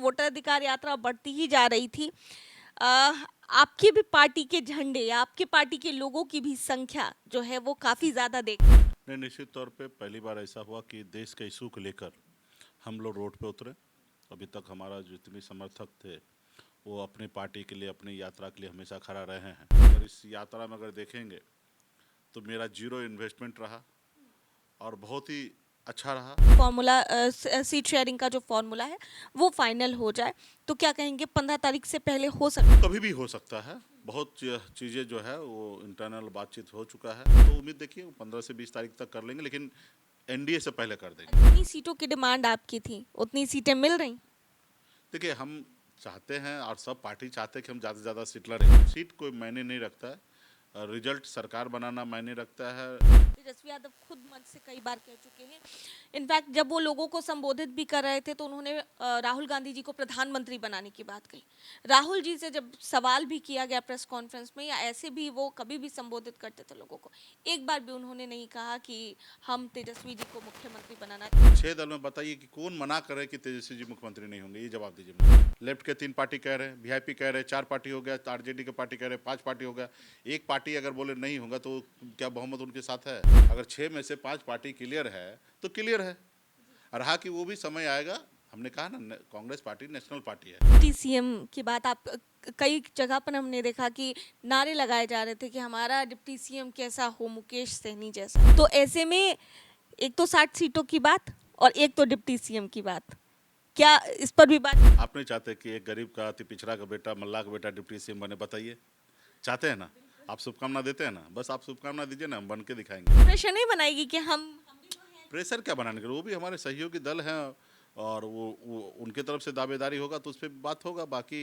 Voter अधिकार यात्रा बढ़ती ही जा रही थी, आपकी भी पार्टी के झंडे या आपकी पार्टी के लोगों की भी संख्या जो है वो काफी ज्यादा देख। नहीं, निश्चित तौर पे पहली बार ऐसा हुआ कि देश के इशू को लेकर हम लोग रोड पे उतरे। अभी तक हमारा जितने समर्थक थे वो अपनी पार्टी के लिए, अपनी यात्रा के लिए हमेशा खड़ा रहे हैं। अगर इस यात्रा में अगर देखेंगे तो मेरा जीरो इन्वेस्टमेंट रहा और बहुत ही अच्छा रहा। फॉर्मूला सीट शेयरिंग का जो फॉर्मूला है वो फाइनल हो जाए तो क्या कहेंगे 15 तारीख से पहले हो सकता है? कभी भी हो सकता है। बहुत चीज़ें जो है वो इंटरनल बातचीत हो चुका है, तो उम्मीद देखिए 15 से 20 तारीख तक कर लेंगे, लेकिन एनडीए से पहले कर देंगे। जितनी सीटों की डिमांड आपकी थी उतनी सीटें मिल रही? देखिए, हम चाहते हैं और सब पार्टी चाहते हैं कि हम ज़्यादा से ज़्यादा सीट लड़ें। सीट कोई मायने नहीं रखता है, रिजल्ट सरकार बनाना मायने रखता है। तेजस्वी यादव खुद मंच से कई बार कह चुके हैं। इनफैक्ट जब वो लोगों को संबोधित भी कर रहे थे तो उन्होंने राहुल गांधी जी को प्रधानमंत्री बनाने की बात कही। राहुल जी से जब सवाल भी किया गया प्रेस कॉन्फ्रेंस में या ऐसे भी वो कभी भी संबोधित करते थे लोगों को, एक बार भी उन्होंने नहीं कहा कि हम तेजस्वी जी को मुख्यमंत्री बनाना। 6 दल में बताइए कि कौन मना करे कि तेजस्वी जी मुख्यमंत्री नहीं होंगे, ये जवाब दीजिए मुझे। लेफ्ट के 3 पार्टी कह रहे हैं, वीआईपी कह रहे हैं, 4 पार्टी हो गया, आरजेडी के पार्टी कह रहे हैं, 5 पार्टी हो गया। एक पार्टी अगर बोले नहीं होगा तो क्या बहुमत उनके साथ है? अगर 6 में से 5 पार्टी क्लियर है तो क्लियर है। रहा कि वो भी समय आएगा। हमने कहा ना, कांग्रेस पार्टी नेशनल पार्टी है। डिप्टी सीएम की बात आप कई जगह पर हमने देखा कि नारे लगाए जा रहे थे कि हमारा डिप्टी सीएम कैसा हो, मुकेश सहनी जैसा। तो ऐसे में एक तो 60 सीटों की बात और एक तो डिप्टी सीएम की बात, क्या इस पर भी बात? आप नहीं चाहते कि एक गरीब का, अति पिछड़ा का बेटा, मल्लाह का बेटा डिप्टी सीएम बने? बताइए, चाहते हैं ना? आप शुभकामना देते हैं ना? बस आप शुभकामना दीजिए ना, हम बन के दिखाएंगे। प्रेशर नहीं बनाएगी कि हम भी तो हैं? प्रेशर क्या बनाने के लिए? वो भी हमारे सहयोगी दल हैं और वो उनके तरफ से दावेदारी होगा तो उस पर बात होगा। बाकी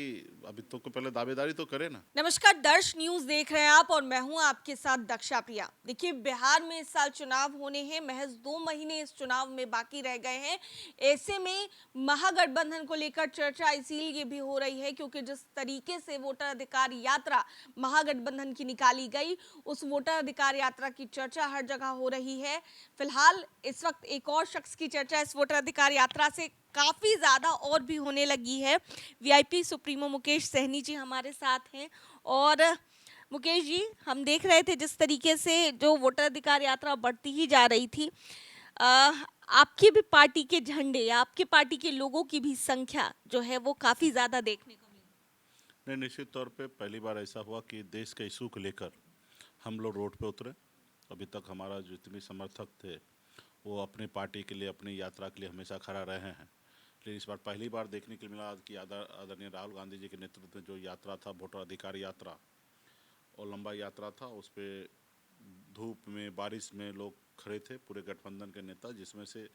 अभी तो पहले दावेदारी तो करे ना। नमस्कार, दर्श न्यूज देख रहे हैं आप और मैं हूं आपके साथ दक्षा प्रिया। देखिए, बिहार में इस साल चुनाव होने हैं, महज 2 महीने इस चुनाव में बाकी रह गए हैं। ऐसे में महागठबंधन को लेकर चर्चा इसीलिए भी हो रही है क्योंकि जिस तरीके से वोटर अधिकार यात्रा महागठबंधन की निकाली गई, उस वोटर अधिकार यात्रा की चर्चा हर जगह हो रही है। फिलहाल इस वक्त एक और शख्स की चर्चा इस वोटर अधिकार यात्रा से काफी ज्यादा और भी होने लगी है। वीआईपी सुप्रीमो मुकेश सहनी जी हमारे साथ हैं। और मुकेश जी, हम देख रहे थे जिस तरीके से जो वोटर अधिकार यात्रा बढ़ती ही जा रही थी, आपकी भी पार्टी के झंडे या आपकी पार्टी के लोगों की भी संख्या जो है वो काफी ज्यादा देखने को मिली। नहीं, निश्चित तौर पे पहली बार ऐसा हुआ कि देश के इशू को लेकर हम लोग रोड पे उतरे। अभी तक हमारा जितने समर्थक थे वो अपनी पार्टी के लिए, अपनी यात्रा के लिए हमेशा खड़ा रहे हैं। लेकिन इस बार पहली बार देखने के लिए मिला कि आदरणीय राहुल गांधी जी के नेतृत्व में जो यात्रा था, वोटर अधिकार यात्रा, और लंबा यात्रा था। उस पर धूप में, बारिश में लोग खड़े थे, पूरे गठबंधन के नेता, जिसमें से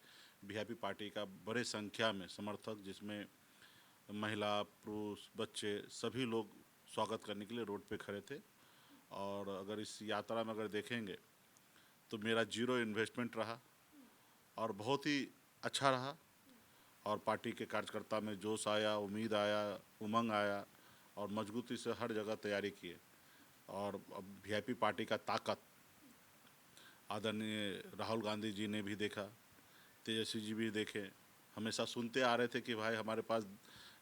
वीआईपी पार्टी का बड़े संख्या में समर्थक, जिसमें महिला, पुरुष, बच्चे, सभी लोग स्वागत करने के लिए रोड पे खड़े थे। और अगर इस यात्रा में अगर देखेंगे तो मेरा जीरो इन्वेस्टमेंट रहा और बहुत ही अच्छा रहा। और पार्टी के कार्यकर्ता में जोश आया, उम्मीद आया, उमंग आया और मजबूती से हर जगह तैयारी किए। और अब वीआईपी पार्टी का ताकत आदरणीय राहुल गांधी जी ने भी देखा, तेजस्वी जी भी देखे। हमेशा सुनते आ रहे थे कि भाई हमारे पास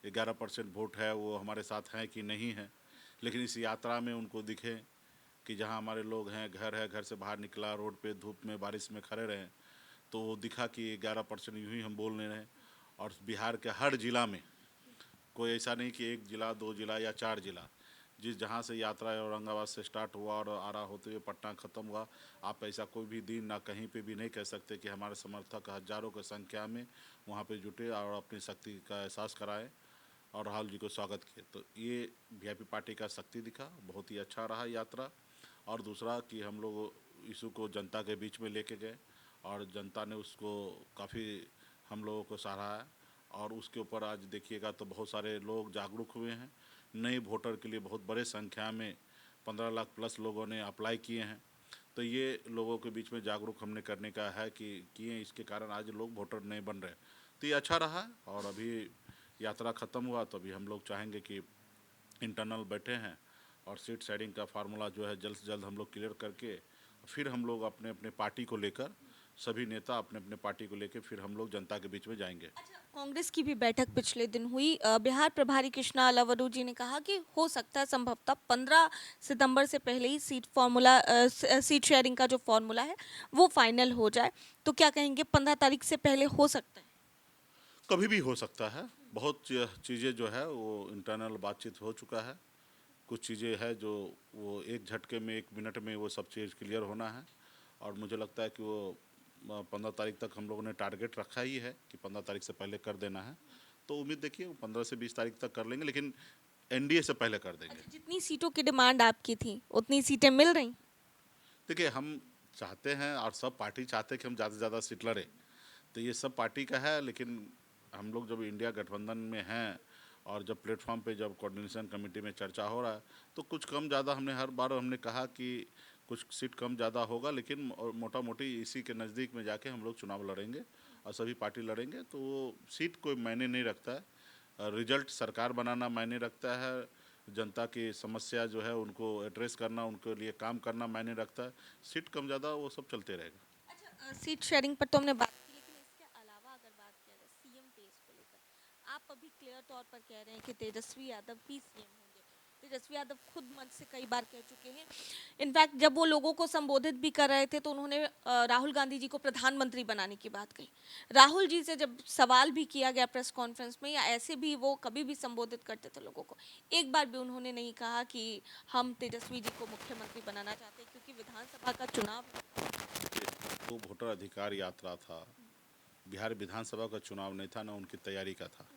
11% वोट है, वो हमारे साथ हैं कि नहीं है। लेकिन इस यात्रा में उनको दिखे कि जहां हमारे लोग हैं, घर है, घर से बाहर निकला, रोड पे धूप में, बारिश में खड़े रहे, तो वो दिखा कि 11% यूँ ही हम बोल नहीं रहे। और बिहार के हर जिला में, कोई ऐसा नहीं कि 1 जिला, 2 जिला या 4 जिला, जिस जहाँ से यात्रा औरंगाबाद से स्टार्ट हुआ और आरा होते हुए पटना ख़त्म हुआ, आप ऐसा कोई भी दिन ना कहीं पे भी नहीं कह सकते कि हमारे समर्थक हज़ारों की संख्या में वहाँ पे जुटे और अपनी शक्ति का एहसास कराए और राहुल जी को स्वागत किए। तो ये वीआईपी पार्टी का शक्ति दिखा, बहुत ही अच्छा रहा यात्रा। और दूसरा कि हम लोग इशू को जनता के बीच में लेके गए और जनता ने उसको काफ़ी हम लोगों को सराहा। और उसके ऊपर आज देखिएगा तो बहुत सारे लोग जागरूक हुए हैं। नए वोटर के लिए बहुत बड़े संख्या में 15 लाख प्लस लोगों ने अप्लाई किए हैं। तो ये लोगों के बीच में जागरूक हमने करने का है कि किए, इसके कारण आज लोग वोटर नहीं बन रहे। तो ये अच्छा रहा। और अभी यात्रा ख़त्म हुआ तो अभी हम लोग चाहेंगे कि इंटरनल बैठे हैं और सीट शेयरिंग का फार्मूला जो है जल्द से जल्द हम लोग क्लियर करके फिर हम लोग अपने अपने पार्टी को लेकर सभी नेता अपने अपने पार्टी को लेके फिर हम लोग जनता के बीच में जाएंगे। अच्छा, कांग्रेस की भी बैठक पिछले दिन हुई। बिहार प्रभारी कृष्णा अलवरू जी ने कहा कि हो सकता है संभवतः 15 सितंबर से पहले ही सीट शेयरिंग का जो फॉर्मूला है वो फाइनल हो जाए। तो क्या कहेंगे, 15 तारीख से पहले हो सकता है? कभी भी हो सकता है। बहुत चीज़ें जो है वो इंटरनल बातचीत हो चुका है। कुछ चीज़ें हैं जो वो एक झटके में 1 मिनट में वो सब चीज़ क्लियर होना है, और मुझे लगता है कि वो 15 तारीख तक हम लोगों ने टारगेट रखा ही है कि 15 तारीख से पहले कर देना है। तो उम्मीद देखिए वो 15 से 20 तारीख तक कर लेंगे, लेकिन एनडीए से पहले कर देंगे। अच्छा, जितनी सीटों की डिमांड आपकी थी उतनी सीटें मिल रही? देखिए हम चाहते हैं और सब पार्टी चाहते हैं कि हम ज़्यादा से ज़्यादा सीट लड़े, तो ये सब पार्टी का है। लेकिन हम लोग जब इंडिया गठबंधन में हैं और जब प्लेटफॉर्म पे जब कोऑर्डिनेशन कमेटी में चर्चा हो रहा है, तो कुछ कम ज़्यादा हमने हर बार हमने कहा कि कुछ सीट कम ज़्यादा होगा, लेकिन मोटा मोटी इसी के नज़दीक में जाके हम लोग चुनाव लड़ेंगे और सभी पार्टी लड़ेंगे। तो वो सीट कोई मायने नहीं रखता है, रिजल्ट सरकार बनाना मायने रखता है। जनता की समस्या जो है उनको एड्रेस करना, उनके लिए काम करना मायने रखता है। सीट कम ज़्यादा वो सब चलते रहेगा। अच्छा, सीट शेयरिंग पर तो हमने बात की, लेकिन इसके अलावा अगर बात किया जाए सीएम फेस को लेकर, आप अभी क्लियर तौर पर कह रहे हैं कि तेजस्वी यादव ही सीएम होंगे। तेजस्वी यादव खुद मंच से कई बार कह चुके हैं। इनफैक्ट जब वो लोगों को संबोधित भी कर रहे थे तो उन्होंने राहुल गांधी जी को प्रधानमंत्री बनाने की बात कही। राहुल जी से जब सवाल भी किया गया प्रेस कॉन्फ्रेंस में या ऐसे भी वो कभी भी संबोधित करते थे लोगों को, एक बार भी उन्होंने नहीं कहा कि हम तेजस्वी जी को मुख्यमंत्री बनाना चाहते हैं, क्योंकि विधानसभा का चुनाव है। वो वोटर अधिकार यात्रा था, बिहार विधानसभा का चुनाव नहीं था, ना उनकी तैयारी का था।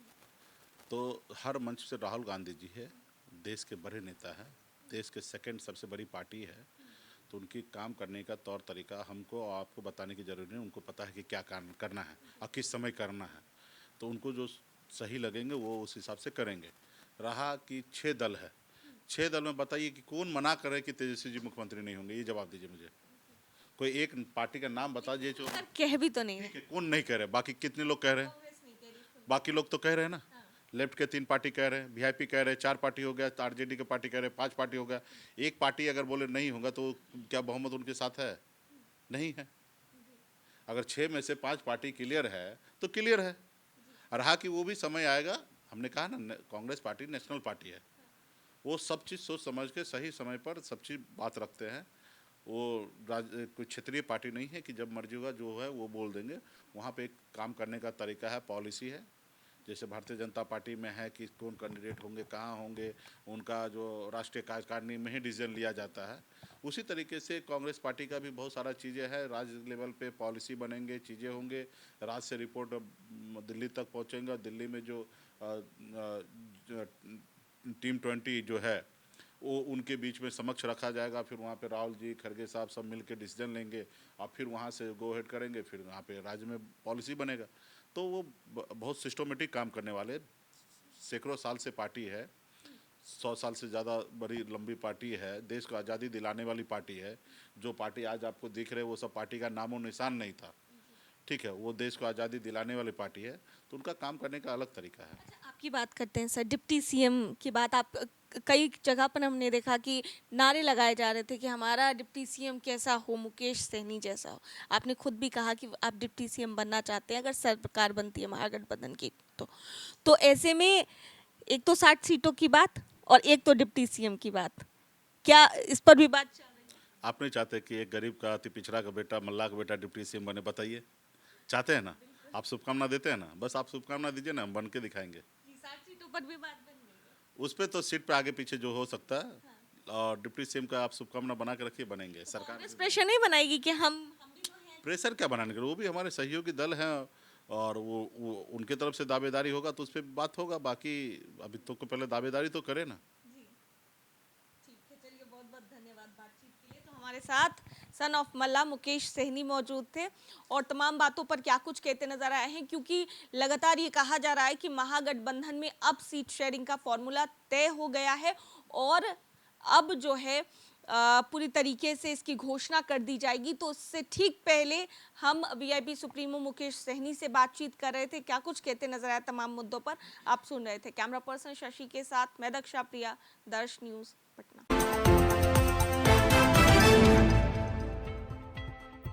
तो हर मंच से राहुल गांधी जी है, देश के बड़े नेता है, देश के सेकंड सबसे बड़ी पार्टी है, तो उनकी काम करने का तौर तरीका हमको और आपको बताने की ज़रूरत नहीं। उनको पता है कि क्या काम करना है और किस समय करना है, तो उनको जो सही लगेंगे वो उस हिसाब से करेंगे। रहा कि 6 दल है, 6 दल में बताइए कि कौन मना करे कि तेजस्वी जी मुख्यमंत्री नहीं होंगे, ये जवाब दीजिए मुझे। कोई एक पार्टी का नाम बता दीजिए जो कह भी तो नहीं रहे। ठीक है, कौन नहीं कह रहे, बाकी कितने लोग कह रहे हैं? बाकी लोग तो कह रहे हैं ना। लेफ्ट के 3 पार्टी कह रहे हैं, वीआईपी कह रहे हैं, 4 पार्टी हो गया, आरजेडी के पार्टी कह रहे हैं, 5 पार्टी हो गया। एक पार्टी अगर बोले नहीं होगा तो क्या बहुमत उनके साथ है? नहीं है। अगर 6 में से 5 पार्टी क्लियर है तो क्लियर है। और रहा कि वो भी समय आएगा, हमने कहा ना कांग्रेस पार्टी नेशनल पार्टी है, वो सब चीज़ सोच समझ के सही समय पर सब चीज़ बात रखते हैं। वो कोई क्षेत्रीय पार्टी नहीं है कि जब मर्जी होगा जो है वो बोल देंगे। वहाँ पे एक काम करने का तरीका है, पॉलिसी है। जैसे भारतीय जनता पार्टी में है कि कौन कैंडिडेट होंगे, कहाँ होंगे, उनका जो राष्ट्रीय कार्यकारिणी में ही डिसीजन लिया जाता है। उसी तरीके से कांग्रेस पार्टी का भी बहुत सारा चीज़ें हैं, राज्य लेवल पे पॉलिसी बनेंगे, चीज़ें होंगे, राज्य से रिपोर्ट दिल्ली तक पहुँचेंगे और दिल्ली में जो टीम 20 जो है वो उनके बीच में समक्ष रखा जाएगा। फिर वहाँ पे राहुल जी, खड़गे साहब सब मिलकर डिसीजन लेंगे और फिर वहाँ से गो हेड करेंगे, फिर वहाँ पे राज्य में पॉलिसी बनेगा। तो वो बहुत सिस्टमेटिक काम करने वाले, सैकड़ों साल से पार्टी है, 100 साल से ज़्यादा बड़ी लंबी पार्टी है, देश को आज़ादी दिलाने वाली पार्टी है। जो पार्टी आज आपको दिख रहे वो सब पार्टी का नामो निशान नहीं था, ठीक है, वो देश को आज़ादी दिलाने वाली पार्टी है, तो उनका काम करने का अलग तरीका है। अच्छा, आपकी बात करते हैं सर, डिप्टी सीएम की बात। आप कई जगह पर हमने देखा कि नारे लगाए जा रहे थे कि हमारा डिप्टी सीएम कैसा हो, मुकेश सहनी जैसा हो। आपने खुद भी कहा कि आप डिप्टी सीएम बनना चाहते हैं अगर सरकार बनती है महागठबंधन की। तो ऐसे में एक तो 60 सीटों की बात और एक तो डिप्टी सीएम की बात, क्या इस पर भी बात चल रही है? आप नहीं चाहते कि एक गरीब का, अति पिछड़ा का बेटा, मल्लाह का बेटा डिप्टी सीएम बने? बताइए, चाहते हैं ना? आप शुभकामना देते हैं ना? बस आप शुभकामना दीजिए ना, हम बन के दिखाएंगे। कि 60 सीटों पर भी बात बन गई है। उस पर तो सीट पे आगे पीछे जो हो सकता है, और डिप्टी सीएम का आप शुभकामना बना के रखिए, बनेंगे। सरकार कांग्रेस प्रेशर नहीं बनाएगी कि हम भी तो हैं? प्रेशर क्या बनाने के लिए, वो भी हमारे सहयोगी दल हैं, और वो उनके तरफ से दावेदारी होगा तो उस पर बात होगा। बाकी अभी तो पहले दावेदारी तो करे ना। जी, ठीक है, चलिए, बहुत बहुत धन्यवाद बातचीत के लिए। तो हमारे साथ सन ऑफ मल्ला मुकेश सहनी मौजूद थे और तमाम बातों पर क्या कुछ कहते नजर आए हैं, क्योंकि लगातार ये कहा जा रहा है कि महागठबंधन में अब सीट शेयरिंग का फॉर्मूला तय हो गया है और अब जो है पूरी तरीके से इसकी घोषणा कर दी जाएगी। तो उससे ठीक पहले हम वीआईपी सुप्रीमो मुकेश सहनी से बातचीत कर रहे थे, क्या कुछ कहते नजर आया तमाम मुद्दों पर आप सुन रहे थे। कैमरा पर्सन शशि के साथ मैं दक्षा प्रिया, दर्श न्यूज पटना।